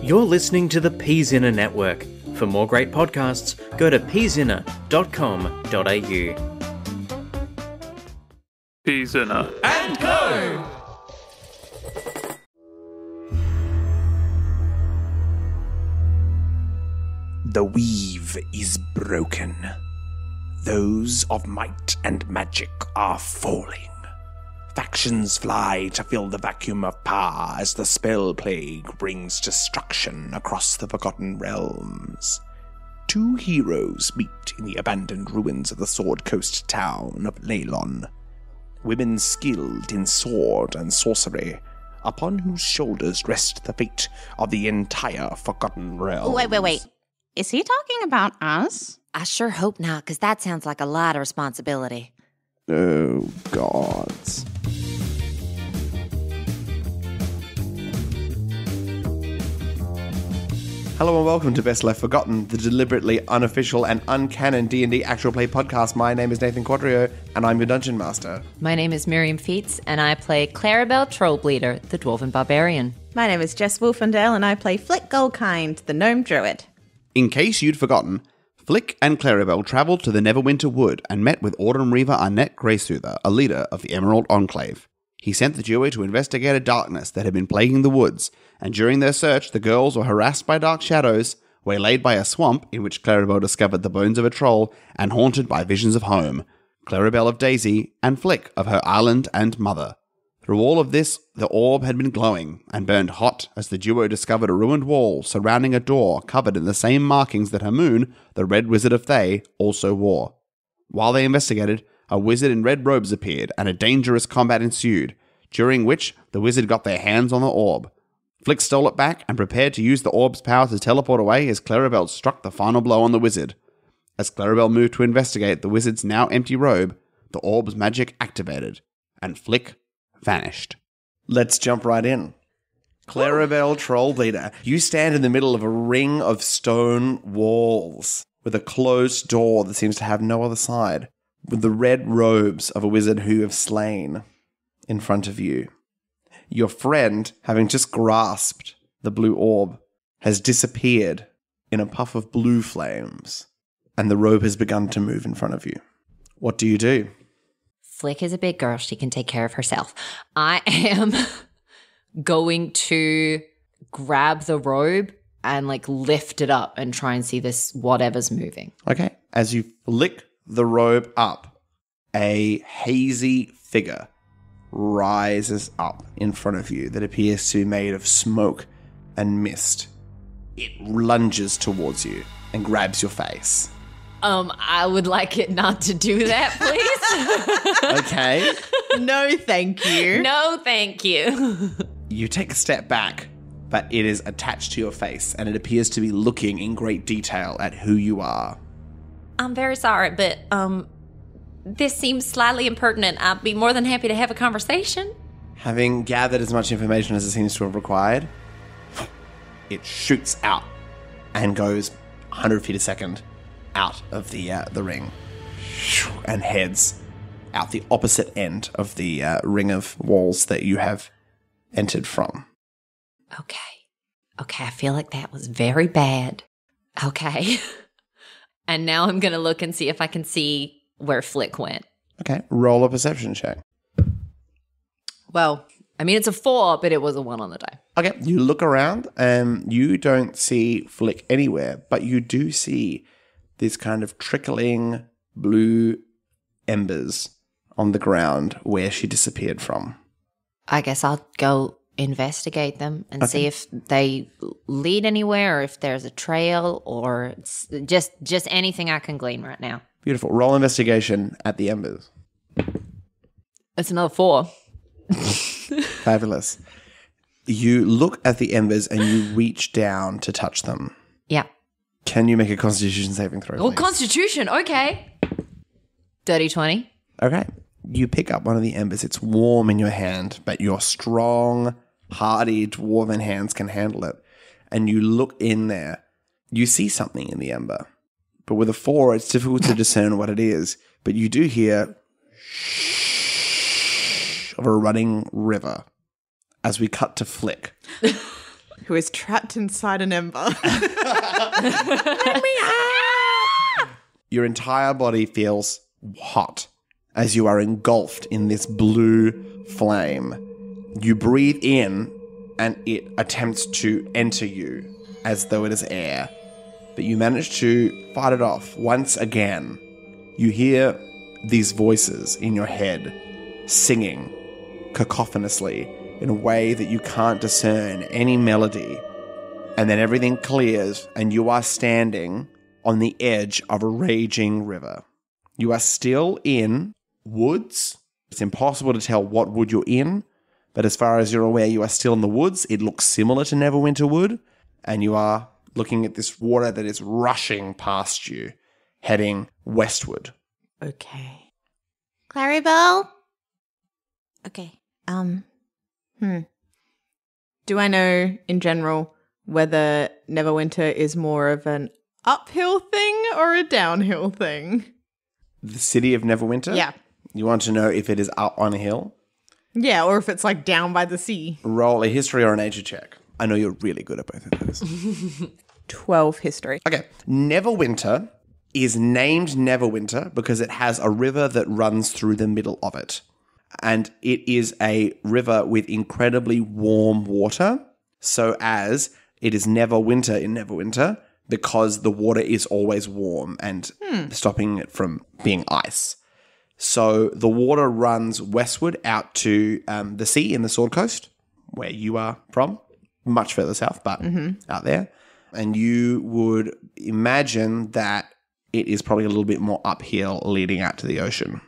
You're listening to the PZinner Network. For more great podcasts, go to pzinner.com.au. PZinner and Co. The weave is broken. Those of might and magic are falling. Factions fly to fill the vacuum of power as the spell plague brings destruction across the Forgotten Realms. Two heroes meet in the abandoned ruins of the Sword Coast town of Leylon. Women skilled in sword and sorcery, upon whose shoulders rest the fate of the entire Forgotten Realms. Wait. Is he talking about us? I sure hope not, because that sounds like a lot of responsibility. Oh, gods. Hello and welcome to Best Left Forgotten, the deliberately unofficial and uncanon D&D actual play podcast. My name is Nathan Quadrio, and I'm your Dungeon Master. My name is Miriam Feats, and I play Clarrybelle Trollbleeder, the Dwarven Barbarian. My name is Jess Wolfendale, and I play Flick Goldkind, the Gnome Druid. In case you'd forgotten, Flick and Clarrybelle travelled to the Neverwinter Wood and met with Autumn Reaver Arnett Greysoother, a leader of the Emerald Enclave. He sent the duo to investigate a darkness that had been plaguing the woods, and during their search, the girls were harassed by dark shadows, waylaid by a swamp in which Clarrybelle discovered the bones of a troll, and haunted by visions of home, Clarrybelle of Daisy, and Flick of her island and mother. Through all of this, the orb had been glowing and burned hot as the duo discovered a ruined wall surrounding a door covered in the same markings that Hamoon, the Red Wizard of Thay, also wore. While they investigated, a wizard in red robes appeared and a dangerous combat ensued, during which the wizard got their hands on the orb. Flick stole it back and prepared to use the orb's power to teleport away as Clarrybelle struck the final blow on the wizard. As Clarrybelle moved to investigate the wizard's now empty robe, the orb's magic activated, and Flick vanished. Let's jump right in. Clarrybelle Trollbleeder, you stand in the middle of a ring of stone walls with a closed door that seems to have no other side, with the red robes of a wizard who you have slain in front of you. Your friend, having just grasped the blue orb, has disappeared in a puff of blue flames, and the robe has begun to move in front of you. What do you do? Flick is a big girl. She can take care of herself. I am going to grab the robe and lift it up and try and see this whatever's moving. Okay. As you flick the robe up, a hazy figure rises up in front of you that appears to be made of smoke and mist. It lunges towards you and grabs your face. I would like it not to do that, please. Okay. No, thank you. No, thank you. You take a step back, but it is attached to your face, and it appears to be looking in great detail at who you are. I'm very sorry, but this seems slightly impertinent. I'd be more than happy to have a conversation. Having gathered as much information as it seems to have required, it shoots out and goes 100 feet a second out of the ring and heads out the opposite end of the ring of walls that you have entered from. Okay, I feel like that was very bad. Okay. And now I'm going to look and see if I can see where Flick went. Okay, roll a perception check. Well, I mean, it's a 4, but it was a 1 on the die. Okay, you look around and you don't see Flick anywhere, but you do see this kind of trickling blue embers on the ground where she disappeared from. I guess I'll go investigate them and see if they lead anywhere or if there's a trail or just anything I can glean right now. Beautiful. Roll investigation at the embers. It's another 4. Fabulous. You look at the embers and you reach down to touch them. Yeah. Can you make a Constitution saving throw, Oh, please? Constitution. Okay. Dirty 20. Okay. You pick up one of the embers. It's warm in your hand, but your strong, hardy dwarven hands can handle it. And you look in there. You see something in the ember. But with a 4, it's difficult to discern what it is. But you do hear shh of a running river as we cut to Flick. who is trapped inside an ember. Your entire body feels hot as you are engulfed in this blue flame. You breathe in and it attempts to enter you as though it is air, but you manage to fight it off once again. You hear these voices in your head singing cacophonously in a way that you can't discern any melody, and then everything clears and you are standing on the edge of a raging river. You are still in woods. It's impossible to tell what wood you're in, but as far as you're aware, you are still in the woods. It looks similar to Neverwinter Wood, and you are looking at this water that is rushing past you, heading westward. Okay. Clarrybelle? Okay. Do I know in general whether Neverwinter is more of an uphill thing or a downhill thing? The city of Neverwinter? Yeah. You want to know if it is up on a hill? Yeah, or if it's like down by the sea. Roll a history or a nature check. I know you're really good at both of those. 12 history. Okay. Neverwinter is named Neverwinter because it has a river that runs through the middle of it. And it is a river with incredibly warm water, so as it is never winter in Neverwinter because the water is always warm and stopping it from being ice. So the water runs westward out to the sea in the Sword Coast, where you are from, much further south, but out there. And you would imagine that it is probably a little bit more uphill leading out to the ocean.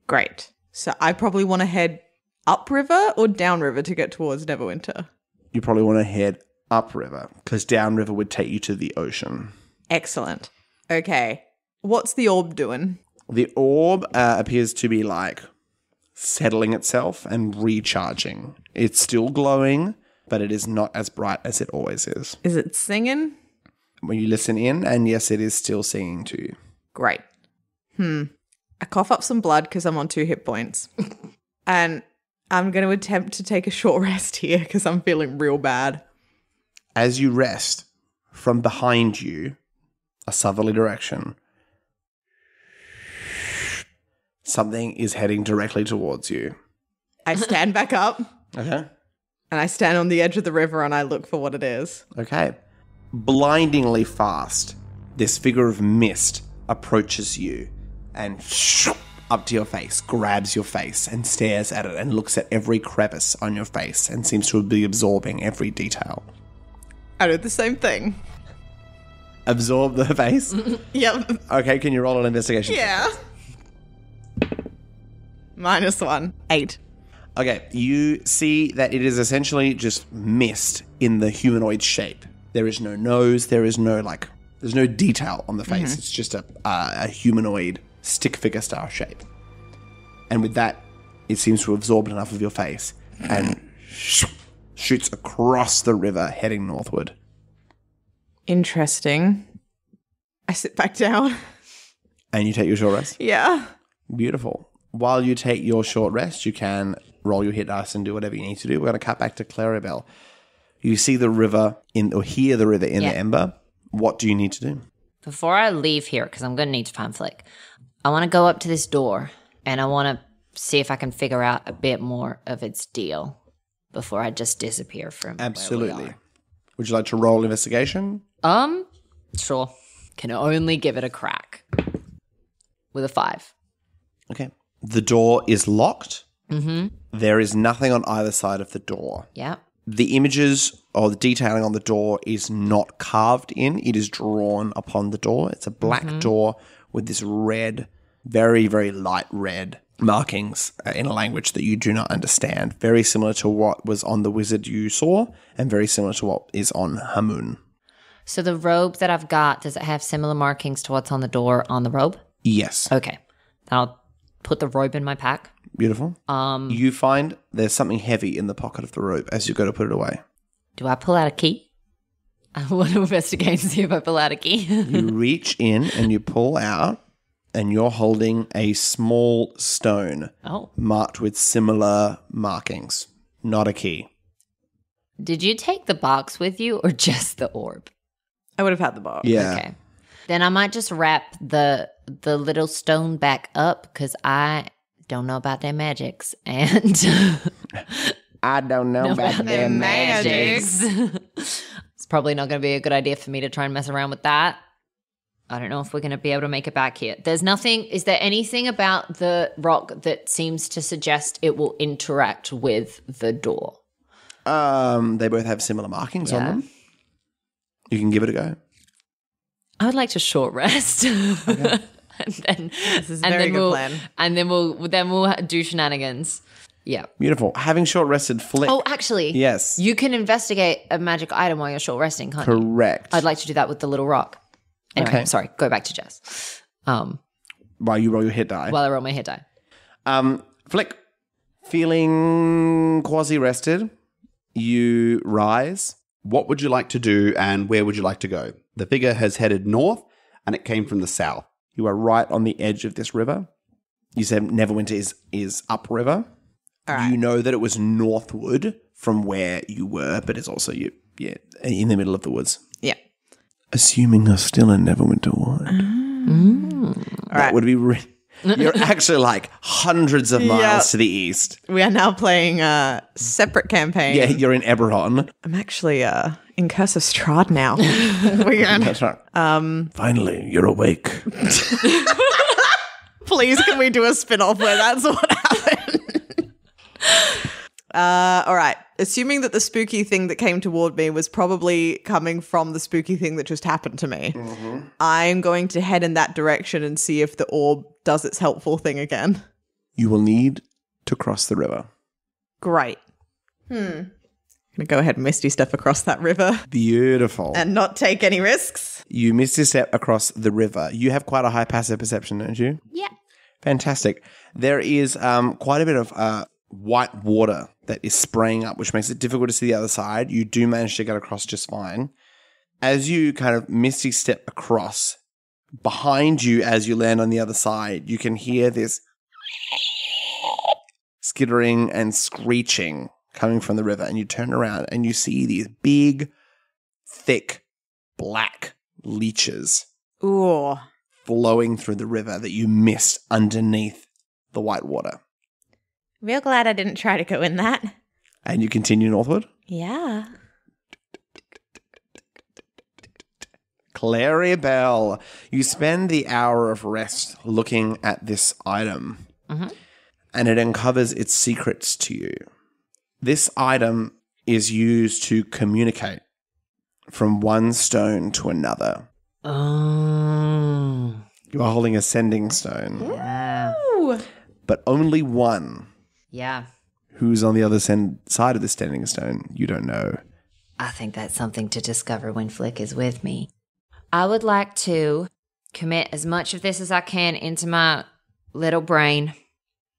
Great. So I probably want to head upriver or downriver to get towards Neverwinter. You probably want to head upriver because downriver would take you to the ocean. Excellent. Okay. What's the orb doing? The orb appears to be like settling itself and recharging. It's still glowing, but it is not as bright as it always is. Is it singing? When you listen in, and yes, it is still singing to you. Great. I cough up some blood because I'm on 2 hit points. And I'm going to attempt to take a short rest here because I'm feeling real bad. As you rest, from behind you, a southerly direction, something is heading directly towards you. I stand back up Okay. and I stand on the edge of the river and I look for what it is. Okay. Blindingly fast, this figure of mist approaches you and up to your face, grabs your face and stares at it and looks at every crevice on your face and seems to be absorbing every detail. I do the same thing. Absorb the face? Yep. Okay, can you roll an investigation? Yeah. -1. 8. Okay, you see that it is essentially just mist in the humanoid shape. There is no nose, there's no detail on the face. It's just a humanoid stick figure style shape. And with that, it seems to have absorbed enough of your face and shoots across the river heading northward. Interesting. I sit back down. And you take your short rest? Yeah. Beautiful. While you take your short rest, you can roll your hit dice and do whatever you need to do. We're going to cut back to Clarrybelle. You see the river or hear the river in the ember. What do you need to do? Before I leave here, because I'm going to need to find Flick, I want to go up to this door and I want to see if I can figure out a bit more of its deal before I just disappear from Absolutely. where we are. Would you like to roll investigation? Sure. Can only give it a crack. With a 5. Okay. The door is locked. There is nothing on either side of the door. Yeah. The images or the detailing on the door is not carved in. It is drawn upon the door. It's a black door with this red, very, very light red markings in a language that you do not understand. Very similar to what was on the wizard you saw and very similar to what is on Hamun. So the robe that I've got, does it have similar markings to what's on the door on the robe? Yes. Okay. Then I'll put the robe in my pack. Beautiful. You find there's something heavy in the pocket of the robe as you go to put it away. Do I pull out a key? I want to investigate and see if I pull out a key. You reach in and you pull out and you're holding a small stone Oh. marked with similar markings. Not a key. Did you take the box with you or just the orb? I would have had the box. Yeah. Okay. Then I might just wrap the little stone back up because I don't know about their magics and I don't know about their magics. It's probably not going to be a good idea for me to try and mess around with that. I don't know if we're going to be able to make it back here. There's nothing. Is there anything about the rock that seems to suggest it will interact with the door? They both have similar markings on them. You can give it a go. I would like to short rest. Okay. This is a very good plan. And then we'll do shenanigans. Yeah. Beautiful. Having short rested, Flick. Oh, actually. Yes. You can investigate a magic item while you're short resting, can't you? Correct. I'd like to do that with the little rock. Anyway, Okay. sorry. Go back to Jess. While you roll your hit die. While I roll my hit die. Flick, feeling quasi-rested, you rise. What would you like to do and where would you like to go? The figure has headed north and it came from the south. You are right on the edge of this river. You said Neverwinter is upriver. All right. You know that it was northward from where you were, but it's also in the middle of the woods. Yeah. Assuming you're still in Neverwinter Wood. All right. Would be you're actually like hundreds of miles to the east. We are now playing a separate campaign. Yeah, you're in Eberron. I'm actually in Curse of Strahd now. Weird. That's right. Finally, you're awake. Please, can we do a spin-off where that's what happened? All right. Assuming that the spooky thing that came toward me was probably coming from the spooky thing that just happened to me, I'm going to head in that direction and see if the orb does its helpful thing again. You will need to cross the river. Great. I'm going to go ahead and Misty step across that river Beautiful. and not take any risks. You Misty step across the river. You have quite a high passive perception, don't you? Yeah. Fantastic. There is quite a bit of white water that is spraying up, which makes it difficult to see the other side. You do manage to get across just fine. As you kind of Misty step across, behind you as you land on the other side, you can hear this skittering and screeching coming from the river, and you turn around and you see these big, thick, black leeches Ooh. flowing through the river that you missed underneath the white water. Real glad I didn't try to go in that. And you continue northward. Yeah. Clarrybelle, you spend the hour of rest looking at this item, and it uncovers its secrets to you. This item is used to communicate from one stone to another. Oh. You are holding a sending stone, Yeah. but only one. Yeah. Who's on the other side of the sending stone, you don't know. I think that's something to discover when Flick is with me. I would like to commit as much of this as I can into my little brain,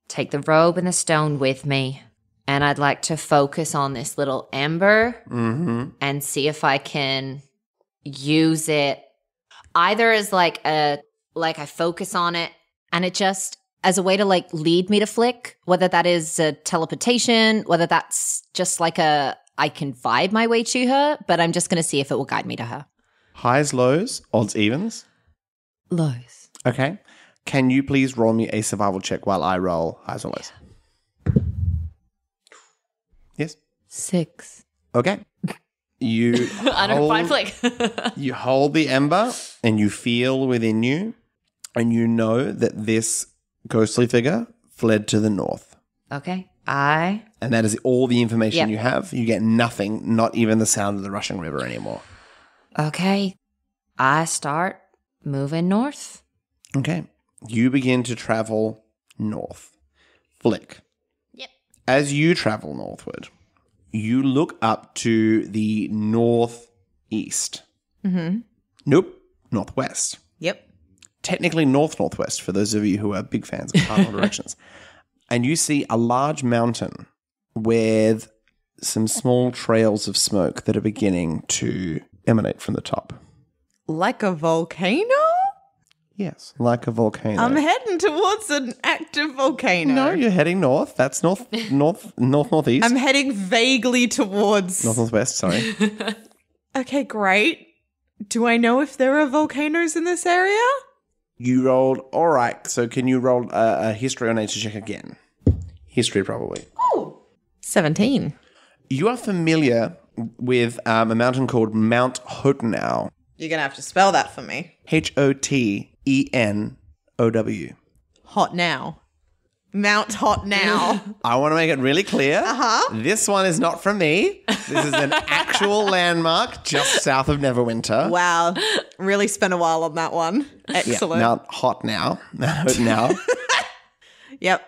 take the robe and the stone with me, and I'd like to focus on this little ember and see if I can use it either as like I focus on it and it just as a way to like lead me to Flick, whether that is a teleportation, whether that's just like I can vibe my way to her, but I'm just going to see if it will guide me to her. Highs, lows, odds, evens. Lows. Okay. Can you please roll me a survival check while I roll highs or lows? Yes. 6. Okay. You I don't find Flick. you hold the ember and you feel within you, and you know that this ghostly figure fled to the north. Okay. And that is all the information Yep. you have. You get nothing, not even the sound of the rushing river anymore. Okay. I start moving north. Okay. You begin to travel north. Flick. Yep. As you travel northward, you look up to the northeast. Nope. Northwest. Yep. Technically north-northwest for those of you who are big fans of cardinal directions. And you see a large mountain with some small trails of smoke that are beginning to emanate from the top. Like a volcano? Yes, like a volcano. I'm heading towards an active volcano. No, you're heading north. That's northeast. I'm heading vaguely towards. Northwest, sorry. Okay, great. Do I know if there are volcanoes in this area? You rolled, all right. So can you roll a history or nature check again? History, probably. 17. You are familiar with a mountain called Mount Hotenau. You're going to have to spell that for me. Hotenow. Hot now. Mount Hot now. I want to make it really clear. This one is not from me. This is an actual landmark just south of Neverwinter. Wow. Really spent a while on that one. Excellent. Mount Hotenau. Yep.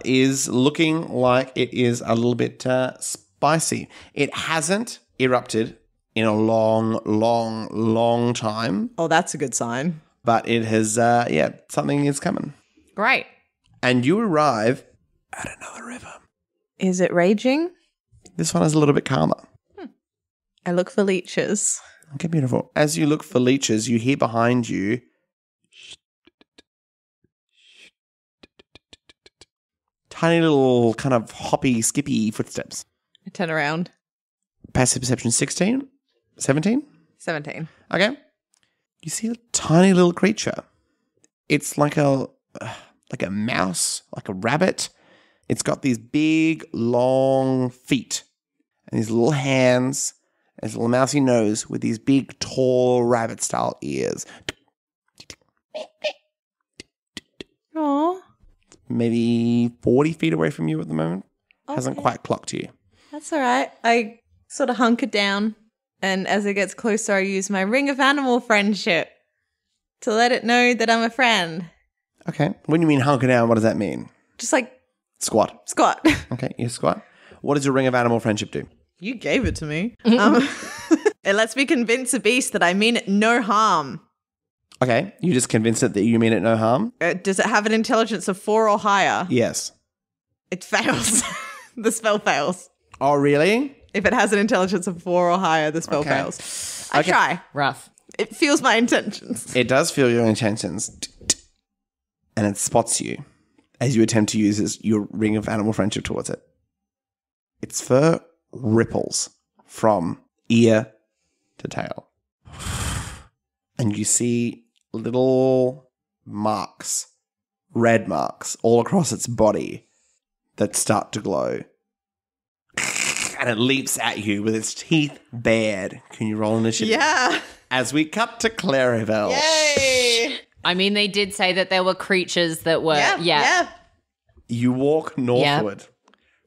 Is looking like it is a little bit spicy. It hasn't erupted in a long time, Oh, that's a good sign. but it has, something is coming. Great. And you arrive at another river. Is it raging? This one is a little bit calmer. I look for leeches. Okay, beautiful. As you look for leeches, you hear behind you tiny little kind of hoppy, skippy footsteps. I turn around. Passive perception 16? 17? 17. Okay. You see a tiny little creature. It's like a mouse, like a rabbit. It's got these big, long feet and these little hands and this little mousy nose with these big, tall, rabbit-style ears. Aw, Maybe 40 feet away from you at the moment. Hasn't Okay. quite clocked you. that's all right. I sort of hunker down, and as it gets closer, I use my ring of animal friendship to let it know that I'm a friend. Okay. When you mean hunker down, what does that mean? Just like Squat. squat. Okay, you squat. What does your ring of animal friendship do? You gave it to me. It lets me convince a beast that I mean it no harm. Okay, you just convinced it that you mean it no harm? Does it have an intelligence of 4 or higher? Yes. It fails. The spell fails. Oh, really? If it has an intelligence of 4 or higher, the spell Okay. fails. I try. Rough. It feels my intentions. It does feel your intentions. And it spots you as you attempt to use your ring of animal friendship towards it. Its fur ripples from ear to tail. And you see little marks, red marks, all across its body that start to glow. And it leaps at you with its teeth bared. Can you roll initiative? Yeah. As we cut to Clarrybelle. Yay. I mean, they did say that there were creatures that were, Yeah. You walk northward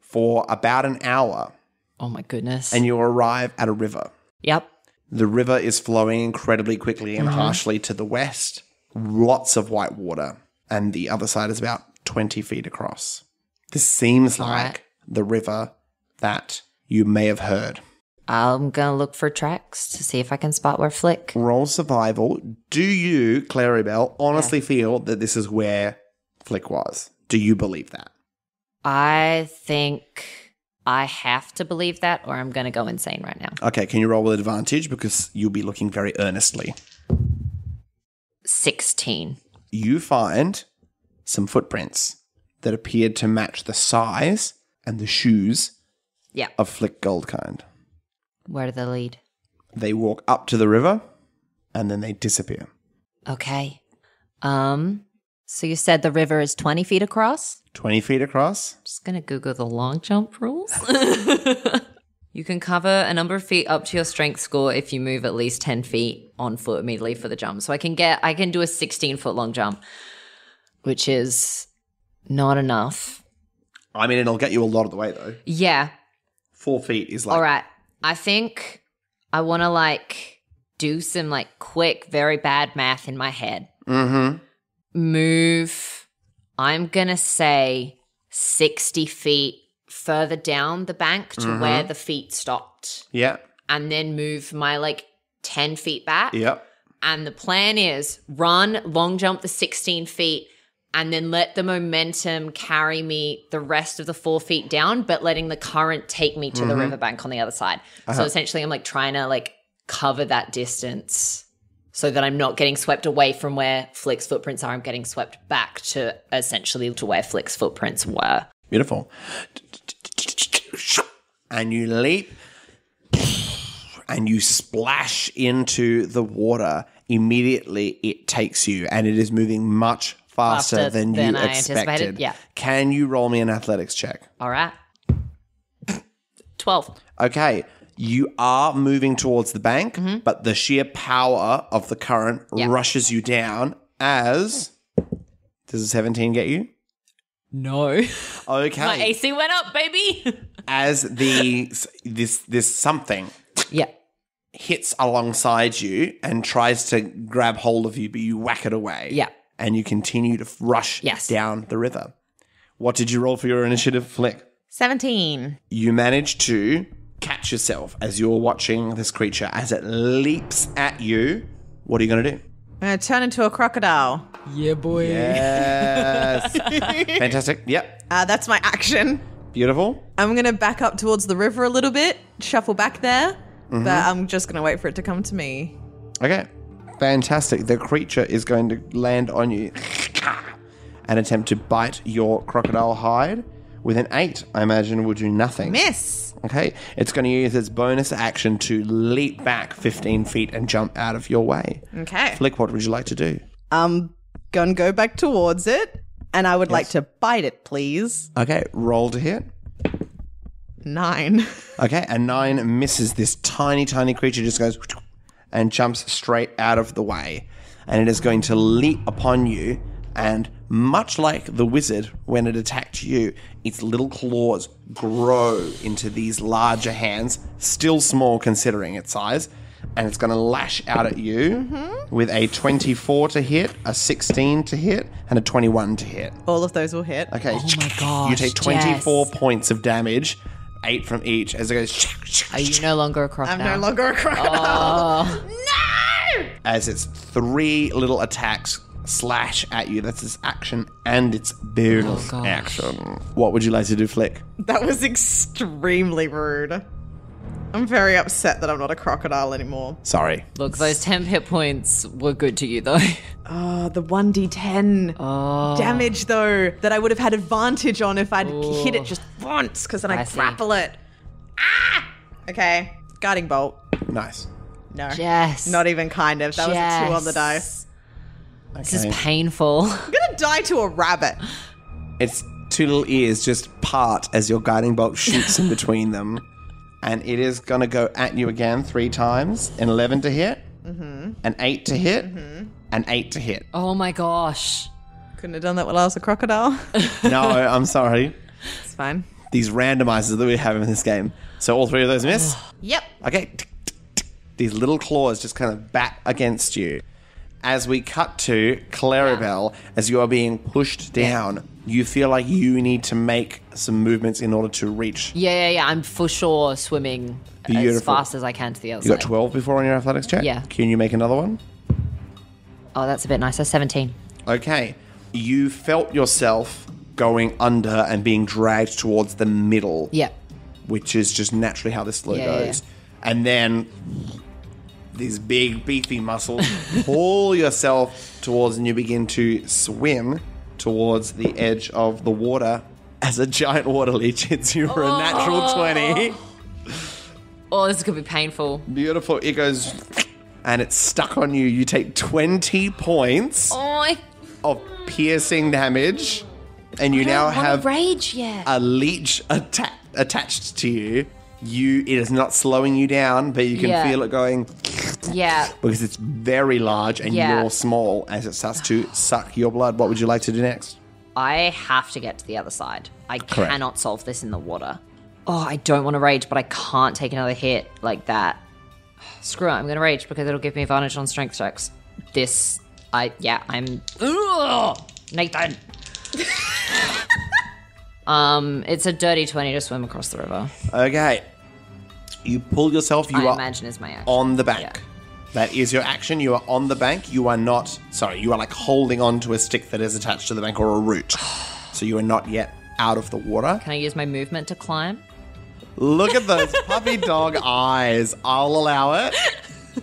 for about an hour Oh my goodness. and you arrive at a river. Yep. The river is flowing incredibly quickly and harshly to the west. Lots of white water. And the other side is about 20 feet across. This seems like right. the river that you may have heard. I'm going to look for tracks to see if I can spot where Flick. Roll survival. Do you, Clarrybelle, honestly feel that this is where Flick was? Do you believe that? I think I have to believe that or I'm going to go insane right now. Okay, can you roll with advantage? Because you'll be looking very earnestly. 16. You find some footprints that appeared to match the size and the shoes Yeah. of Flick Goldkind. Where do they lead? They walk up to the river and then they disappear. Okay. So you said the river is 20 feet across? 20 feet across. Just going to Google the long jump rules. You can cover a number of feet up to your strength score if you move at least 10 feet on foot immediately for the jump. So I can do a 16-foot long jump, which is not enough. I mean, it'll get you a lot of the way though. Yeah. 4 feet is like... All right. I think I want to do some quick, very bad math in my head. Mm-hmm. Move, I'm going to say 60 feet further down the bank to where the feet stopped. Yeah. And then move my 10 feet back. Yep. And the plan is run, long jump the 16 feet, and then let the momentum carry me the rest of the 4 feet down, but letting the current take me to the riverbank on the other side. So essentially I'm trying to cover that distance So that I'm not getting swept away from where Flick's footprints are. I'm getting swept back to essentially to where Flick's footprints were. Beautiful. And you leap and you splash into the water. Immediately it takes you and it is moving much faster than you I expected. anticipated. Yeah. Can you roll me an athletics check? All right. 12. Okay. You are moving towards the bank, but the sheer power of the current rushes you down as... Does a 17 get you? No. Okay. My AC went up, baby. As this something hits alongside you and tries to grab hold of you, but you whack it away. Yeah. And you continue to rush down the river. What did you roll for your initiative, Flick? 17. You manage to catch yourself as you're watching this creature as it leaps at you. What are you going to do? I'm going to turn into a crocodile. Yeah, boy. Yes. Fantastic. Yep. That's my action. Beautiful. I'm going to back up towards the river a little bit, shuffle back there, but I'm just going to wait for it to come to me. Okay. Fantastic. The creature is going to land on you and attempt to bite your crocodile hide. With an 8, I imagine, will do nothing. Miss. Okay. It's going to use its bonus action to leap back 15 feet and jump out of your way. Okay. Flick, what would you like to do? I'm going to go back towards it, and I would like to bite it, please. Okay. Roll to hit. 9. Okay. A 9 misses. This tiny, tiny creature just goes and jumps straight out of the way. And it is going to leap upon you. And much like the wizard, when it attacked you, its little claws grow into these larger hands, still small considering its size, and it's going to lash out at you with a 24 to hit, a 16 to hit, and a 21 to hit. All of those will hit. Okay. Oh my gosh, You take 24 Jess. points of damage, 8 from each, as it goes... Are you no longer a crocodile? I'm no longer a crocodile. No! As its 3 little attacks slash at you. That's its action and its bonus action. What would you like to do, Flick? That was extremely rude. I'm very upset that I'm not a crocodile anymore. Sorry. Look, those 10 hit points were good to you, though. Oh, the 1d10 damage, though, that I would have had advantage on if I'd hit it just once, because then I see. grapple it. Ah! Okay. Guarding bolt. Nice. No. Jess. Not even kind of. That was a 2 on the dice. This is painful. I'm going to die to a rabbit. Its 2 little ears just part as your guiding bolt shoots in between them. And it is going to go at you again 3 times. An 11 to hit, an 8 to hit, an 8 to hit. Oh my gosh. Couldn't have done that while I was a crocodile. No, I'm sorry. It's fine. These randomizers that we have in this game. So all 3 of those miss? Yep. Okay. These little claws just kind of bat against you. As we cut to Clarrybelle, as you are being pushed down, you feel like you need to make some movements in order to reach. Yeah. I'm for sure swimming as Beautiful. fast as I can to the other You side. got 12 before on your athletics check? Yeah. Can you make another one? Oh, that's a bit nicer. 17. Okay. You felt yourself going under and being dragged towards the middle. Yeah. Which is just naturally how this flow Yeah, goes. And then these big, beefy muscles pull yourself towards, and you begin to swim towards the edge of the water as a giant water leech hits you for a natural 20. Oh, this could be painful. Beautiful. It goes, and it's stuck on you. You take 20 points Oh, of piercing damage, and you now have rage yet. a leech attached to you. It is not slowing you down, but you can Yeah. feel it going Yeah. because it's very large and Yeah. you're small as it starts to suck your blood. What would you like to do next? I have to get to the other side. I cannot solve this in the water. Oh, I don't want to rage, but I can't take another hit like that. Screw it, I'm going to rage because it'll give me advantage on strength checks. I'm... Ugh, Nathan! It's a dirty 20 to swim across the river. Okay. You pull yourself. You I are imagine is my action. on the bank. Yeah. That is your action. You are on the bank. You are not... Sorry, you are like holding on to a stick that is attached to the bank or a root. So you are not yet out of the water. Can I use my movement to climb? Look at those puppy dog eyes. I'll allow it.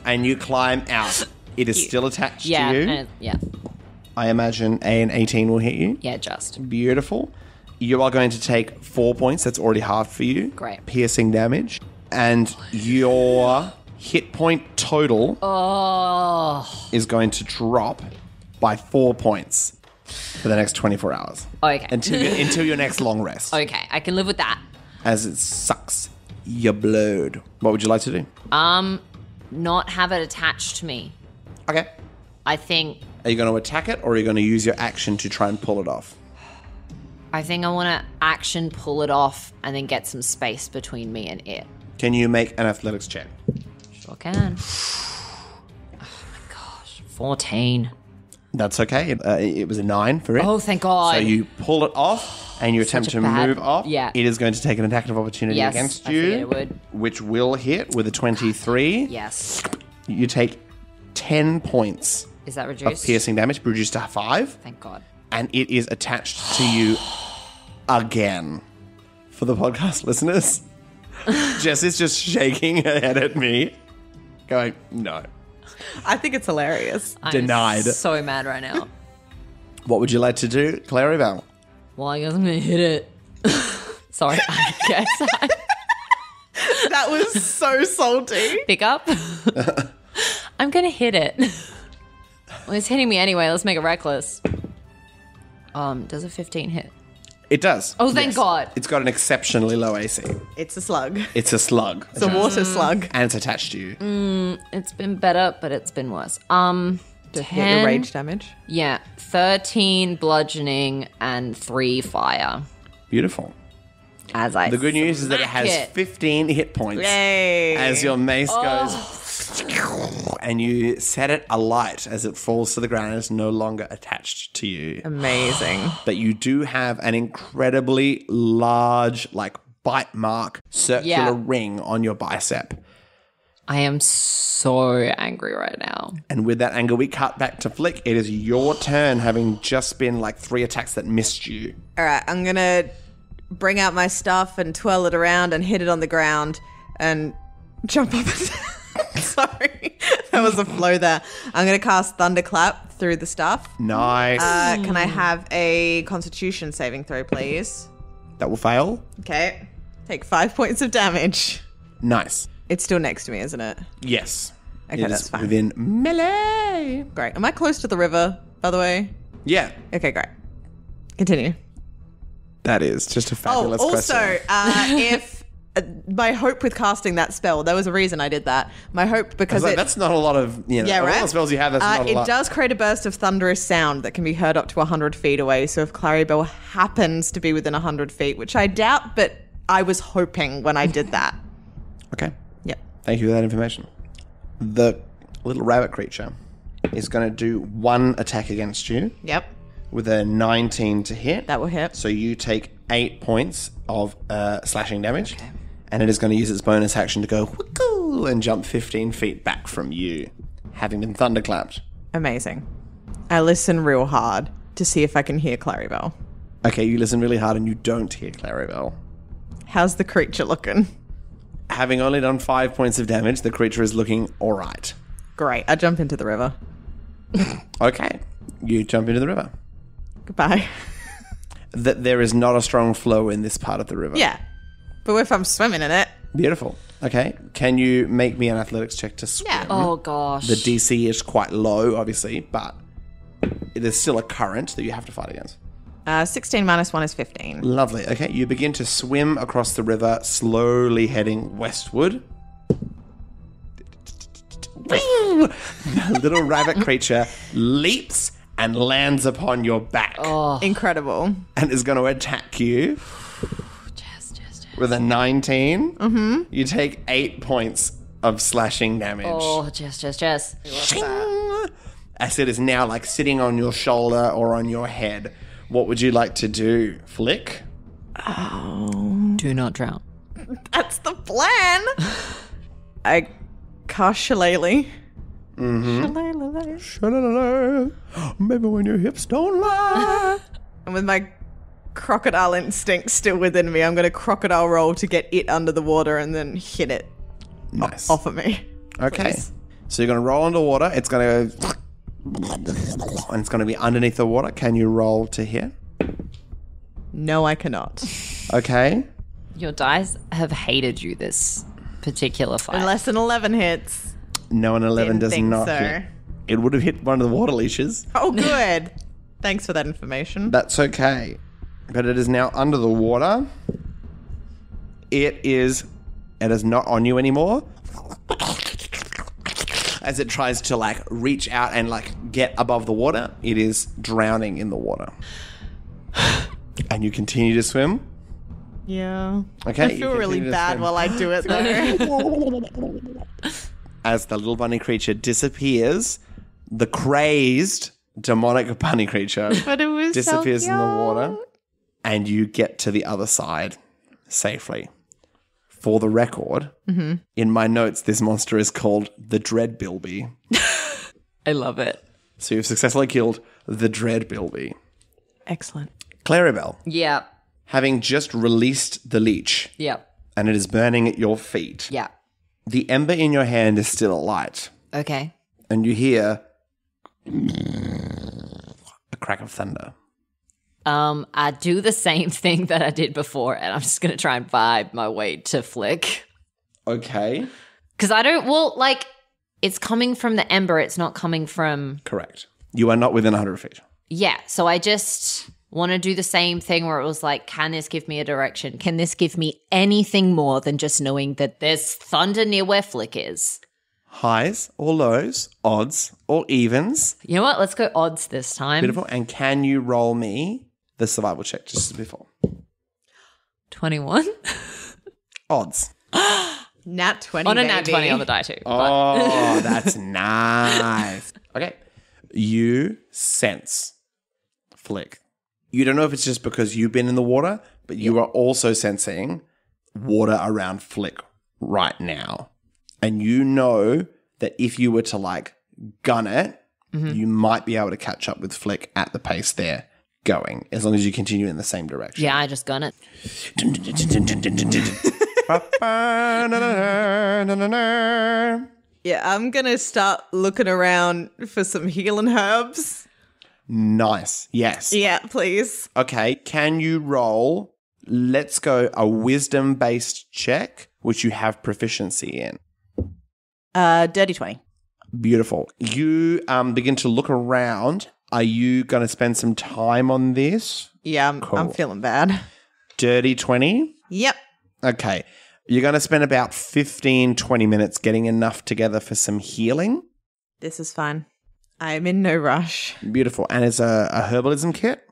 And you climb out. It is still attached Yeah. to you. Yeah. I imagine an 18 will hit you. Yeah, just. Beautiful. You are going to take 4 points. That's already halved for you. Great. Piercing damage. And your hit point total is going to drop by 4 points for the next 24 hours. Okay. Until your next long rest. Okay, I can live with that. As it sucks your blood. What would you like to do? Not have it attached to me. Okay. I think Are you going to attack it or are you going to use your action to try and pull it off? I want to action pull it off and then get some space between me and it. Can you make an athletics check? Sure can. Oh my gosh. 14. That's okay. It was a 9 for it. Oh, thank God. So you pull it off and you attempt to move off. Yeah. It is going to take an attack of opportunity Yes, against I you. figured it would. Which will hit with a 23. Yes. You take 10 points Is that of reduced? piercing damage, reduced to 5. Thank God. And it is attached to you again. For the podcast listeners, Jess is just shaking her head at me, going, no. I think it's hilarious. Denied. I'm so mad right now. What would you like to do, Clarrybelle? Well, I guess I'm going to hit it. Sorry, I guess. That was so salty. Pick up. I'm going to hit it. Well, it's hitting me anyway. Let's make it reckless. Does a 15 hit? It does. Oh, thank God. It's got an exceptionally low AC. It's a slug. It's a slug. It's a water slug. And it's attached to you. It's been better, but it's been worse. Just get your 10, rage damage. Yeah, 13 bludgeoning and 3 fire. Beautiful. As I The good news is that it smack has it. 15 hit points. Yay. As your mace goes, and you set it alight as it falls to the ground and is no longer attached to you. Amazing. But you do have an incredibly large, like, bite mark circular Yeah. ring on your bicep. I am so angry right now. And with that anger, we cut back to Flick. It is your turn, having just been like 3 attacks that missed you. All right, I'm going to bring out my stuff and twirl it around and hit it on the ground and jump up and Sorry, that was a flow there. I'm going to cast Thunderclap through the stuff. Nice. Can I have a Constitution saving throw, please? That will fail. Okay. Take 5 points of damage. Nice. It's still next to me, isn't it? Yes. Okay, It is that's fine. within melee. Great. Am I close to the river, by the way? Yeah. Okay, great. Continue. That is just a fabulous also, question. if my hope with casting that spell, there was a reason I did that. My hope I because was like, it, that's not a lot of, yeah, all right. the spells you have, that's not a it lot. does create a burst of thunderous sound that can be heard up to 100 feet away. So if Clarrybelle happens to be within 100 feet, which I doubt, but I was hoping when I did that. Okay. Yep. Thank you for that information. The little rabbit creature is going to do 1 attack against you Yep. with a 19 to hit. That will hit. So you take 8 points of slashing damage. Okay. And it is going to use its bonus action to go whookoo and jump 15 feet back from you, having been thunderclapped. Amazing. I listen real hard to see if I can hear Clarrybelle. Okay, you listen really hard and you don't hear Clarrybelle. How's the creature looking? Having only done 5 points of damage, the creature is looking all right. Great. I jump into the river. Okay, you jump into the river. Goodbye. That there is not a strong flow in this part of the river. Yeah. But if I'm swimming in it, Beautiful. Okay, can you make me an athletics check to swim? yeah. Oh, gosh. The DC is quite low, obviously, but there's still a current that you have to fight against. 16 minus 1 is 15. Lovely. Okay, you begin to swim across the river, slowly heading westward. The little rabbit creature leaps and lands upon your back Incredible. and is going to attack you with a 19. Mm-hmm. You take 8 points of slashing damage. Oh, Jess. Shing! As it is now like sitting on your shoulder or on your head. What would you like to do, Flick? Do not drown. That's the plan. I cast Shillelagh. Mm-hmm. Shillelagh. Maybe when your hips don't lie. And with my crocodile instinct still within me, I'm going to crocodile roll to get it under the water and then hit it Nice. off of me. Okay. Please. So you're going to roll underwater. It's going to go... And it's going to be underneath the water. Can you roll to hit? No, I cannot. Okay. Your dice have hated you this particular fight. Unless an 11 hits. No, an 11 Didn't does think not so. hit. It would have hit one of the water leashes. Oh, good. Thanks for that information. That's okay. But it is now under the water. It is not on you anymore. As it tries to like reach out and like get above the water, it is drowning in the water. And you continue to swim. Yeah. Okay. I feel really bad while I do it though. As the little bunny creature disappears, the crazed demonic bunny creature But it was disappears so in the water, and you get to the other side safely. For the record, in my notes, this monster is called the Dread Bilby. I love it. So you've successfully killed the Dread Bilby. Excellent. Clarrybelle, Yeah. having just released the leech, Yeah. and it is burning at your feet, Yeah. the ember in your hand is still alight, Okay. and you hear a crack of thunder. I do the same thing that I did before, and I'm just going to try and vibe my way to Flick. Okay. Because I don't, well, like, it's coming from the ember. It's not coming from, Correct. You are not within 100 feet. yeah. So I just want to do the same thing where it was like, can this give me a direction? Can this give me anything more than just knowing that there's thunder near where Flick is? Highs or lows, odds or evens. You know what? Let's go odds this time. Beautiful. And can you roll me the survival check just as before? 21. Odds. Nat 20. On a nat baby. 20 on the die too. Oh, that's nice. Okay. You sense Flick. You don't know if it's just because you've been in the water, but you are also sensing water around Flick right now. And you know that if you were to like gun it, you might be able to catch up with Flick at the pace they're going, as long as you continue in the same direction. Yeah, I just gun it. Yeah, I'm going to start looking around for some healing herbs. Nice. Yes. Yeah, please. Okay. Can you roll? Let's go a wisdom-based check, which you have proficiency in. Dirty 20. Beautiful. You begin to look around. Are you going to spend some time on this? Yeah, I'm Cool. feeling bad. Dirty 20? Yep. Okay. You're going to spend about 15, 20 minutes getting enough together for some healing. This is fine. I'm in no rush. Beautiful. And it's a herbalism kit?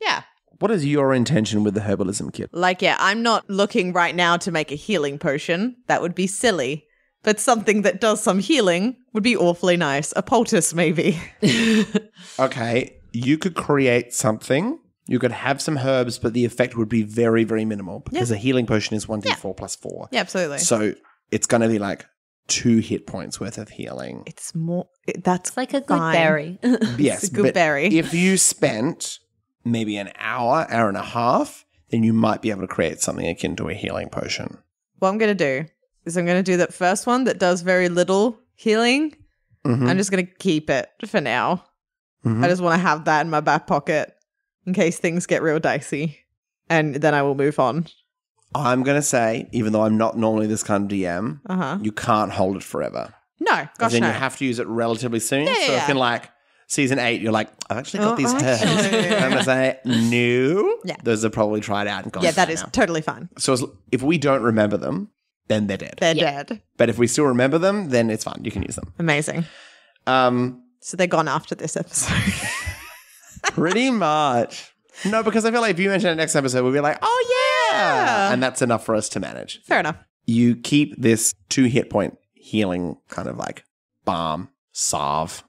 Yeah. What is your intention with the herbalism kit? Like, yeah, I'm not looking right now to make a healing potion. That would be silly. But something that does some healing would be awfully nice. A poultice, maybe. Okay. You could create something. You could have some herbs, but the effect would be very, very minimal because a healing potion is 1d4 plus 4. Yeah, absolutely. So it's going to be like 2 hit points worth of healing. It's more... That's It's like a good fine. berry. Yes. a good but berry. If you spent maybe an hour, hour and a half, then you might be able to create something akin to a healing potion. What I'm going to do is I'm going to do that first one that does very little healing. I'm just going to keep it for now. I just want to have that in my back pocket in case things get real dicey. And then I will move on. I'm going to say, even though I'm not normally this kind of DM, you can't hold it forever. No, Because gosh, then no. you have to use it relatively soon. Yeah, so yeah. if in like season 8, you're like, I've actually got Oh, these herbs. actually. And I'm going to say, no. Yeah. Those are probably tried out and gone. Yeah, that by is now. totally fine. So if we don't remember them, then they're dead. They're dead. But if we still remember them, then it's fine. You can use them. Amazing. So they're gone after this episode. Pretty much. No, because I feel like if you mention it next episode, we'll be like, oh, yeah. And that's enough for us to manage. Fair enough. You keep this 2 hit point healing kind of like balm, salve,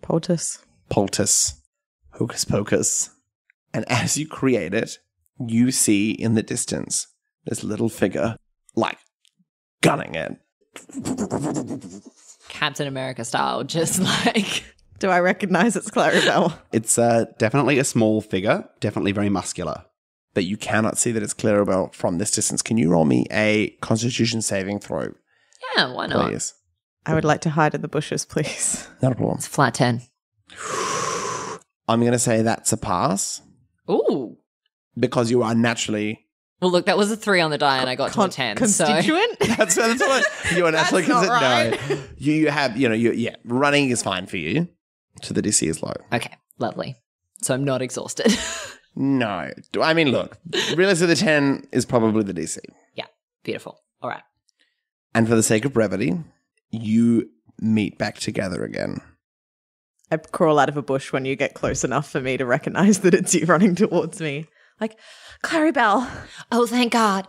Poultice. poultice, hocus pocus. And as you create it, you see in the distance this little figure like gunning it. Captain America style, just like... Do I recognize it's Clarrybelle? It's definitely a small figure, definitely very muscular. But you cannot see that it's Clarrybelle from this distance. Can you roll me a Constitution saving throw, Yeah, why not? please? I would like to hide in the bushes, please. Not a problem. It's a flat 10. I'm going to say that's a pass Ooh. because you are naturally... Well, look, that was a 3 on the die and I got to a 10. Constituent? That's what you are naturally... That's not right. No. You have, running is fine for you. So the DC is low. So, okay, lovely. So I'm not exhausted. No. I mean, look, realistically, the 10 is probably the DC. Yeah, beautiful. All right. And for the sake of brevity, you meet back together again. I crawl out of a bush when you get close enough for me to recognize that it's you running towards me. Like, Clarrybelle. Oh, thank God.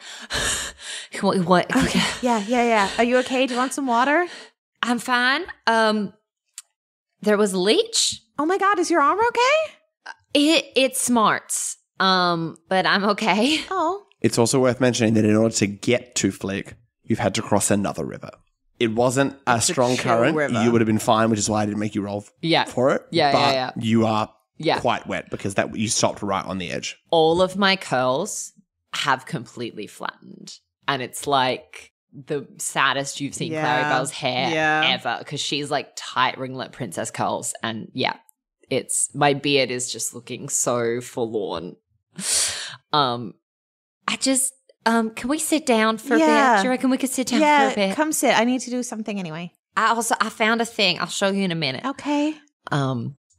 What? Okay. Yeah. Are you okay? Do you want some water? I'm fine. There was a leech. Oh my God, is your armor okay? It smarts. But I'm okay. Oh. It's also worth mentioning that in order to get to Flick, you've had to cross another river. It wasn't a strong chill current. river. You would have been fine, which is why I didn't make you roll for it. Yeah. You are Yeah. quite wet because you stopped right on the edge. All of my curls have completely flattened. And it's like the saddest you've seen Clarrybelle's hair ever because she's like tight ringlet princess curls. And yeah, my beard is just looking so forlorn. Can we sit down for a bit? Do you reckon we could sit down for a bit? Come sit. I need to do something anyway. I found a thing. I'll show you in a minute. Okay.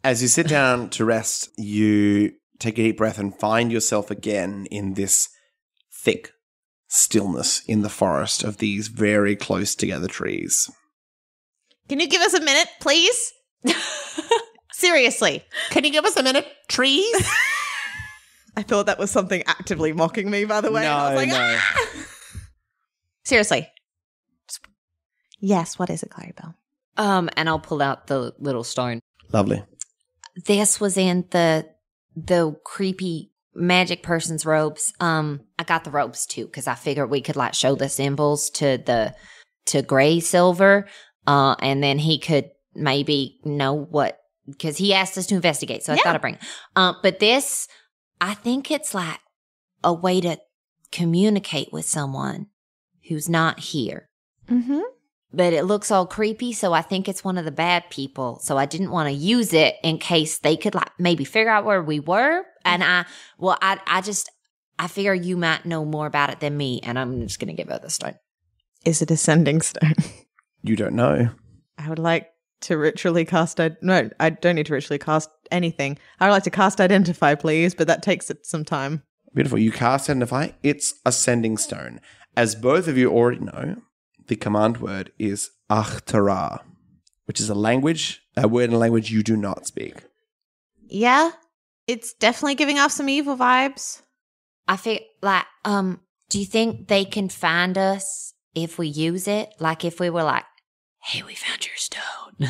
As you sit down to rest, you take a deep breath and find yourself again in this thick stillness in the forest of these very close together trees. Can you give us a minute, please? Seriously. Can you give us a minute, trees? I thought that was something actively mocking me, by the way. No, I was like, no. Seriously. Yes, what is it, Clarrybelle? And I'll pull out the little stone. Lovely. This was in the creepy magic person's robes. I got the robes too because I figured we could like show the symbols to Gray Silver, and then he could maybe know what because he asked us to investigate. So I thought I'd bring. But this, I think it's like a way to communicate with someone who's not here. Mm-hmm. But it looks all creepy, so I think it's one of the bad people. So I didn't want to use it in case they could like maybe figure out where we were. And I figure you might know more about it than me, and I'm just gonna give her the stone. Is it a sending stone? You don't know. I would like to ritually cast. No, I don't need to ritually cast anything. I would like to cast Identify, please, but that takes some time. Beautiful. You cast Identify. It's a sending stone. As both of you already know, the command word is Achtara, which is a word in a language you do not speak. Yeah, it's definitely giving off some evil vibes. I feel like, do you think they can find us if we use it? Like if we were like, hey, we found your stone.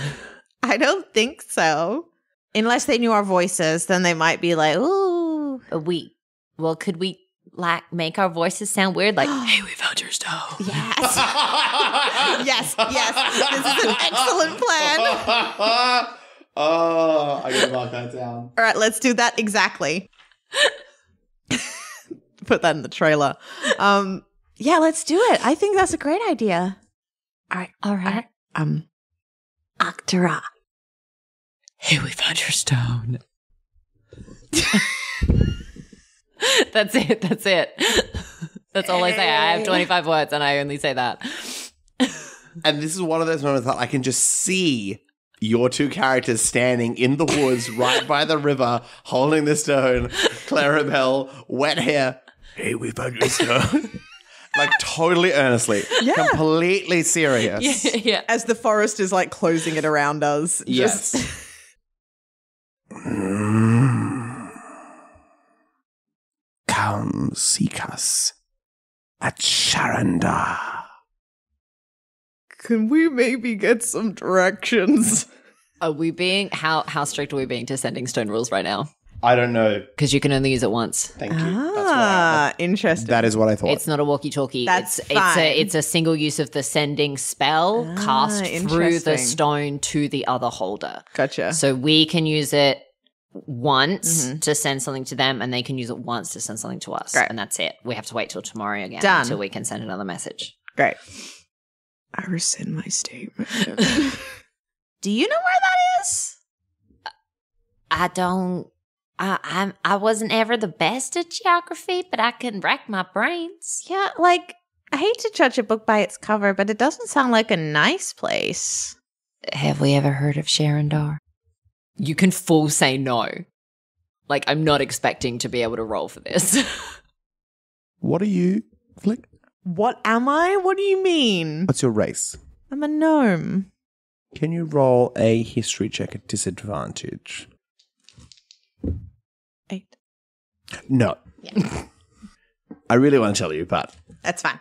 I don't think so. Unless they knew our voices, then they might be like, ooh. Could we like make our voices sound weird? Like, hey, we found your stone. Yes. yes. This is an excellent plan. Oh, I gotta mark that down. All right, let's do that exactly. Put that in the trailer. Yeah, let's do it. I think that's a great idea. All right. Achtara. Hey, we found your stone. That's it. That's all I say. I have 25 words and I only say that. And this is one of those moments that I can just see your two characters standing in the woods right by the river, holding the stone, Clarrybelle, wet hair. Hey, we found your stone. Like totally earnestly. Yeah. Completely serious. Yeah. As the forest is like closing it around us. Yes. Come seek us at Sharanda. Can we maybe get some directions? Are we being how strict are we being to sending stone rules right now? I don't know. Because you can only use it once. Thank you. Interesting. That is what I thought. It's not a walkie-talkie. That's fine. It's a single use of the sending spell cast through the stone to the other holder. Gotcha. So we can use it once to send something to them, and they can use it once to send something to us. Great. And that's it. We have to wait till tomorrow again Done. until we can send another message. Great. I rescind my statement. Do you know where that is? I don't. I wasn't ever the best at geography, but I can rack my brains. Yeah, like, I hate to judge a book by its cover, but it doesn't sound like a nice place. Have we ever heard of Sharondar? You can full say no. Like, I'm not expecting to be able to roll for this. What are you, Flick? What am I? What do you mean? What's your race? I'm a gnome. Can you roll a history check at disadvantage? 8. No. Yeah. I really want to tell you, but That's fine.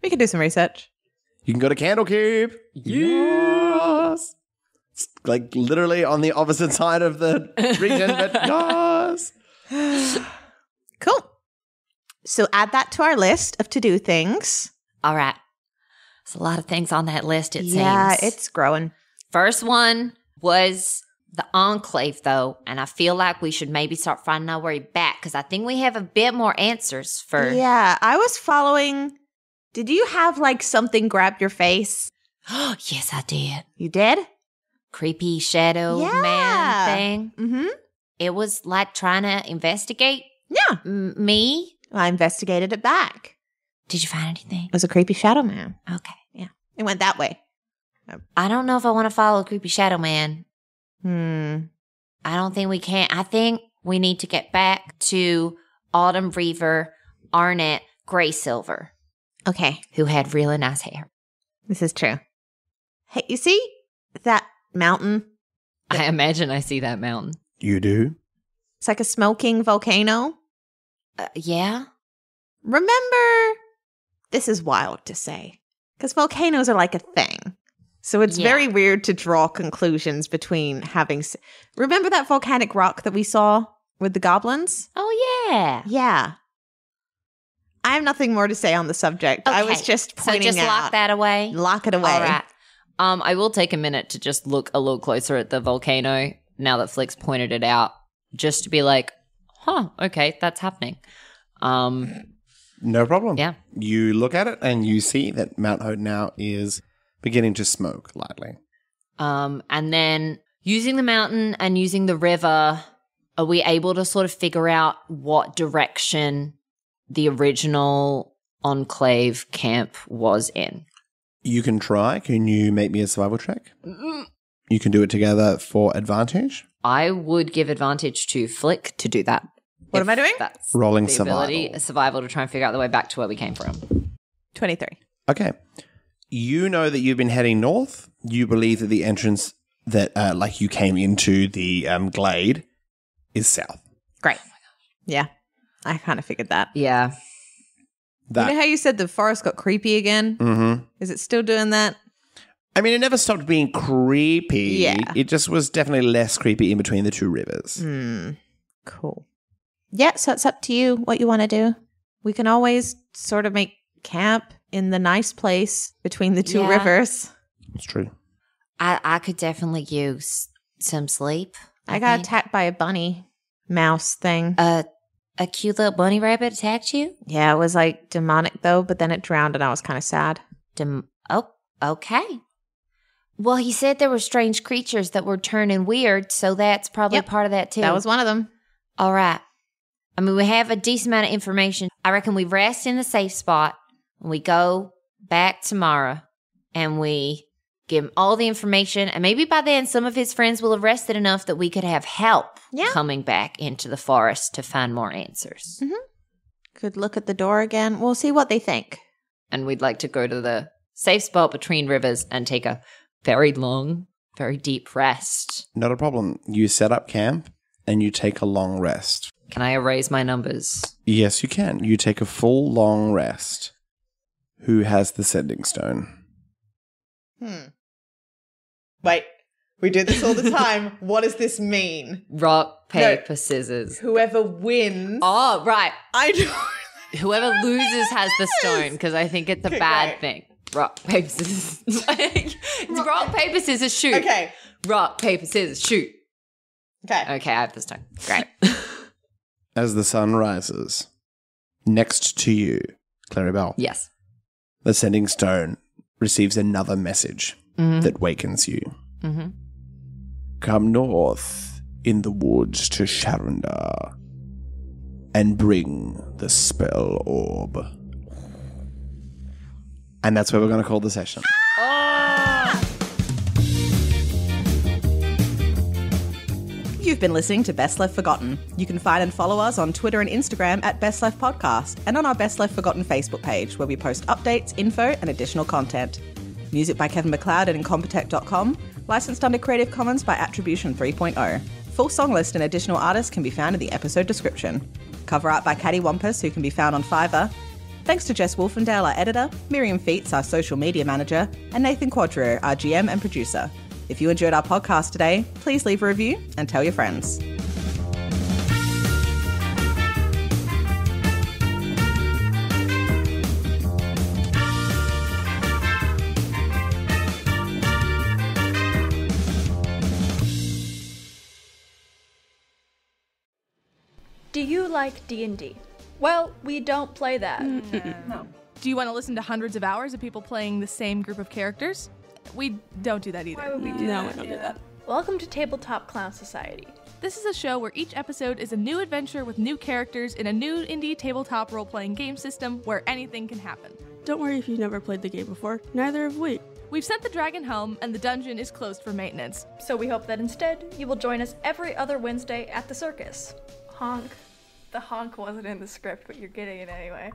We can do some research. you can go to Candlekeep. Yes. It's like literally on the opposite side of the region, but yes. Cool. So add that to our list of to-do things. All right. There's a lot of things on that list, it Yeah, seems. it's growing. First one was the Enclave, though, and I feel like we should maybe start finding our way back because I think we have a bit more answers for... Yeah, I was following... Did you have, like, something grab your face? Yes, I did. You did? Creepy shadow Yeah. man thing. Mm-hmm. It was like trying to investigate Yeah. me. I investigated it back. Did you find anything? It was a creepy shadow man. Okay. It went that way. I don't know if I want to follow creepy shadow man. I don't think we can. I think we need to get back to Autumn Reaver, Arnett, Gray Silver, Okay, who had really nice hair. this is true. Hey, you see that mountain? I imagine I see that mountain. You do? It's like a smoking volcano. Yeah? Remember, this is wild to say, because volcanoes are like a thing. So it's Yeah. very weird to draw conclusions between having... Remember that volcanic rock that we saw with the goblins? Oh, yeah. Yeah. I have nothing more to say on the subject. I was Okay. just So pointing just out. lock that away. Lock it away. All right. I will take a minute to just look a little closer at the volcano now that Flick's pointed it out, just to be like, okay, that's happening. No problem. Yeah. You look at it and you see that Mount Hoad now is beginning to smoke lightly. And then using the mountain and using the river, are we able to sort of figure out what direction the original Enclave camp was in? You can try. Can you make me a survival check? You can do it together for advantage. I would give advantage to Flick to do that. What If am I doing? That's Rolling the ability, survival. survival to try and figure out the way back to where we came from. 23. Okay. You know that you've been heading north. You believe that the entrance that, like you came into the glade is south. Great. Yeah. I kind of figured that. Yeah. You know how you said the forest got creepy again? Mm-hmm. Is it still doing that? I mean, it never stopped being creepy. Yeah. It just was definitely less creepy in between the two rivers. Cool. Yeah, so it's up to you what you want to do. We can always sort of make camp in the nice place between the two Yeah. rivers. It's true. I could definitely use some sleep. I got think. attacked by a bunny mouse thing. A cute little bunny rabbit attacked you? Yeah, it was like demonic though, but then it drowned and I was kind of sad. Oh, okay. Well, he said there were strange creatures that were turning weird, so that's probably Yep. part of that too. That was one of them. All right. I mean, we have a decent amount of information. I reckon we rest in the safe spot and we go back tomorrow and we give him all the information. And maybe by then, some of his friends will have rested enough that we could have help coming back into the forest to find more answers. Could look at the door again. We'll see what they think. And we'd like to go to the safe spot between rivers and take a very long, very deep rest. Not a problem. You set up camp and you take a long rest. Can I erase my numbers? Yes, you can. You take a full long rest. Who has the sending stone? Wait, we do this all the time. What does this mean? Rock, paper, scissors. Whoever wins. Oh, right. I don't. Whoever loses has the stone because I think it's a Okay, bad great. thing. Rock, paper, scissors. It's rock, paper, scissors, shoot. Okay. Rock, paper, scissors, shoot. Okay. Okay, I have this time. Great. As the sun rises, next to you, Clarrybelle, Yes. the sending stone receives another message that wakens you. Come north in the woods to Sharunda and bring the spell orb. And that's where we're going to call the session. You've been listening to Best Left Forgotten. You can find and follow us on Twitter and Instagram at Best Left Podcast and on our Best Left Forgotten Facebook page where we post updates, info, and additional content. Music by Kevin MacLeod at Incompetech.com. Licensed under Creative Commons by Attribution 3.0. Full song list and additional artists can be found in the episode description. Cover art by Caddy Wampus, who can be found on Fiverr. Thanks to Jess Wolfendale, our editor, Miriam Feats, our social media manager, and Nathan Quadro, our GM and producer. If you enjoyed our podcast today, please leave a review and tell your friends. Do you like D&D? Well, we don't play that. No. Do you want to listen to hundreds of hours of people playing the same group of characters? We don't do that either. Why would we do that? We don't do that. Welcome to Tabletop Clown Society. This is a show where each episode is a new adventure with new characters in a new indie tabletop role-playing game system where anything can happen. Don't worry if you've never played the game before. Neither have we. We've sent the dragon home, and the dungeon is closed for maintenance. So we hope that instead, you will join us every other Wednesday at the circus. Honk. The honk wasn't in the script, but you're getting it anyway.